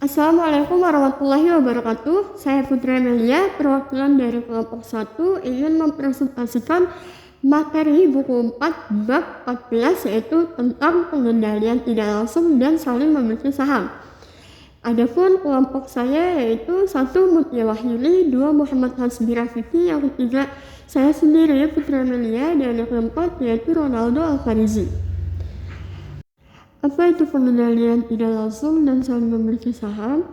Assalamualaikum warahmatullahi wabarakatuh. Saya Putri Amelia, perwakilan dari kelompok 1 ingin mempresentasikan materi buku 4 bab 14 yaitu tentang pengendalian tidak langsung dan saling memiliki saham. Adapun kelompok saya yaitu 1 Mutia Wahyuni, 2 Muhammad Hasbi Rafiki, yang ketiga saya sendiri Putri Amelia, dan yang keempat yaitu Ronaldo Alfarizi. Apa itu pengendalian tidak langsung dan saling memiliki saham?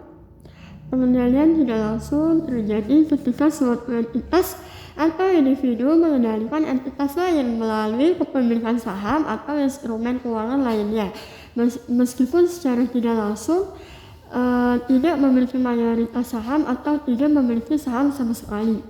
Pengendalian tidak langsung terjadi ketika suatu entitas atau individu mengendalikan entitas lain melalui kepemilikan saham atau instrumen keuangan lainnya, meskipun secara tidak langsung tidak memiliki mayoritas saham atau tidak memiliki saham sama sekali.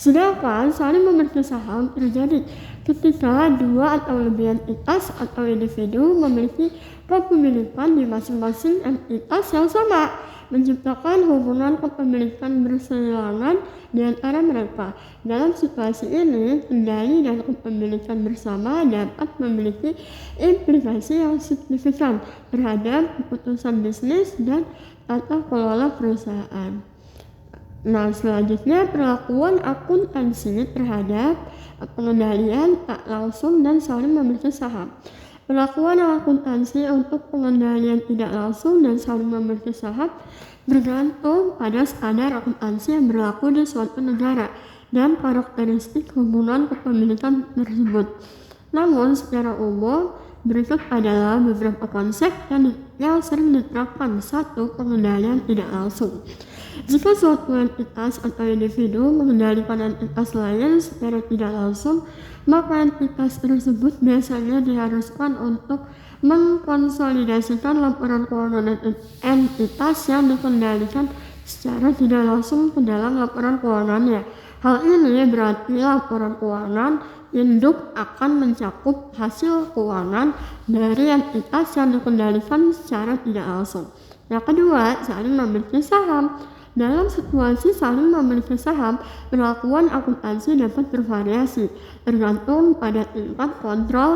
Sedangkan saling memiliki saham terjadi ketika dua atau lebih entitas atau individu memiliki kepemilikan di masing-masing entitas yang sama, menciptakan hubungan kepemilikan berseilangan di antara mereka. Dalam situasi ini, kendali dan kepemilikan bersama dapat memiliki implikasi yang signifikan terhadap keputusan bisnis dan tata kelola perusahaan. Nah, selanjutnya perlakuan akuntansi terhadap pengendalian tak langsung dan saling memiliki saham. Perlakuan akuntansi untuk pengendalian tidak langsung dan saling memiliki saham bergantung pada standar akuntansi yang berlaku di suatu negara dan karakteristik hubungan kepemilikan tersebut. Namun, secara umum, berikut adalah beberapa konsep yang sering diterapkan. 1. Pengendalian tidak langsung. Jika suatu entitas atau individu mengendalikan entitas lain secara tidak langsung, maka entitas tersebut biasanya diharuskan untuk mengkonsolidasikan laporan keuangan entitas yang dikendalikan secara tidak langsung ke dalam laporan keuangannya. Hal ini berarti laporan keuangan induk akan mencakup hasil keuangan dari entitas yang dikendalikan secara tidak langsung. Yang kedua, saling memiliki saham. Dalam situasi saling memiliki saham, perlakuan akuntansi dapat bervariasi tergantung pada tingkat kontrol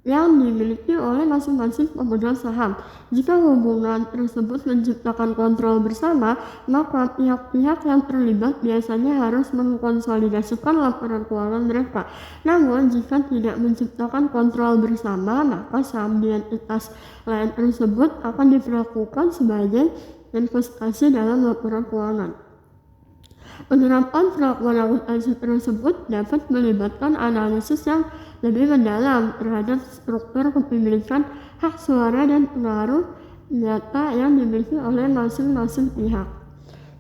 yang dimiliki oleh masing-masing pemegang saham. Jika hubungan tersebut menciptakan kontrol bersama, maka pihak-pihak yang terlibat biasanya harus mengkonsolidasikan laporan keuangan mereka. Namun, jika tidak menciptakan kontrol bersama, maka saham di entitas lain tersebut akan diperlakukan sebagai investasi dalam laporan keuangan. Penerapan perlakuan akuntansi tersebut dapat melibatkan analisis yang lebih mendalam terhadap struktur kepemilikan, hak suara, dan pengaruh nyata yang dimiliki oleh masing-masing pihak.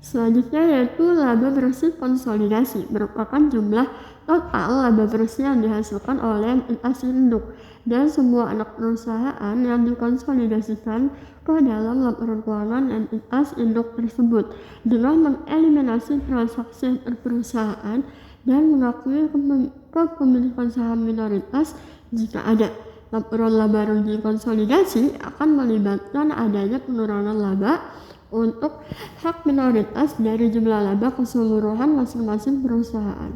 Selanjutnya yaitu laba bersih konsolidasi, merupakan jumlah total laba bersih yang dihasilkan oleh entitas induk dan semua anak perusahaan yang dikonsolidasikan ke dalam laporan keuangan entitas induk tersebut dengan mengeliminasi transaksi perusahaan dan mengakui kepemilikan saham minoritas jika ada. Laporan laba rugi konsolidasi akan melibatkan adanya pengurangan laba untuk hak minoritas dari jumlah laba keseluruhan masing-masing perusahaan.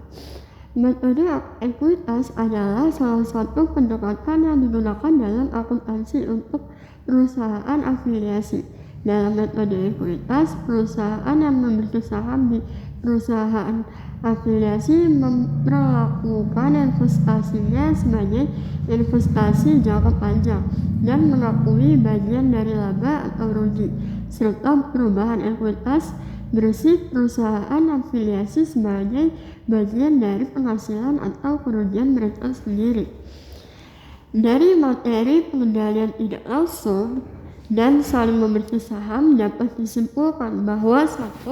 Metode ekuitas adalah salah satu pendekatan yang digunakan dalam akuntansi untuk perusahaan afiliasi. Dalam metode ekuitas, perusahaan yang memiliki saham di perusahaan afiliasi memperlakukan investasinya sebagai investasi jangka panjang dan mengakui bagian dari laba atau rugi, serta perubahan ekuitas bersih perusahaan afiliasi sebagai bagian dari penghasilan atau kerugian mereka sendiri. Dari materi pengendalian tidak langsung dan saling memiliki saham dapat disimpulkan bahwa 1.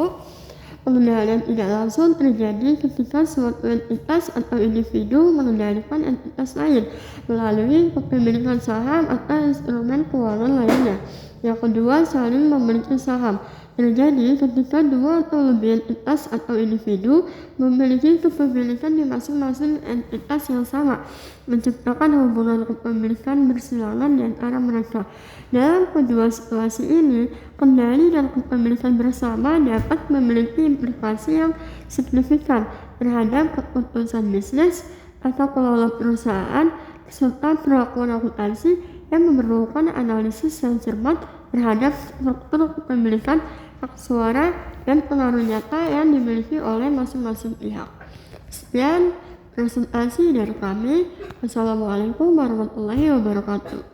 Pengendalian tidak langsung terjadi ketika suatu entitas atau individu mengendalikan entitas lain melalui kepemilikan saham atau instrumen keuangan lainnya. Yang kedua, saling memiliki saham terjadi ketika dua atau lebih entitas atau individu memiliki kepemilikan di masing-masing entitas yang sama, menciptakan hubungan kepemilikan bersilangan di antara mereka. Dalam kedua situasi ini, kendali dan kepemilikan bersama dapat memiliki implikasi yang signifikan terhadap keputusan bisnis atau kelola perusahaan serta perlakuan akuntansi yang memerlukan analisis yang cermat terhadap struktur kepemilikan hak suara dan pengaruh nyata yang dimiliki oleh masing-masing pihak. Sekian presentasi dari kami. Wassalamualaikum warahmatullahi wabarakatuh.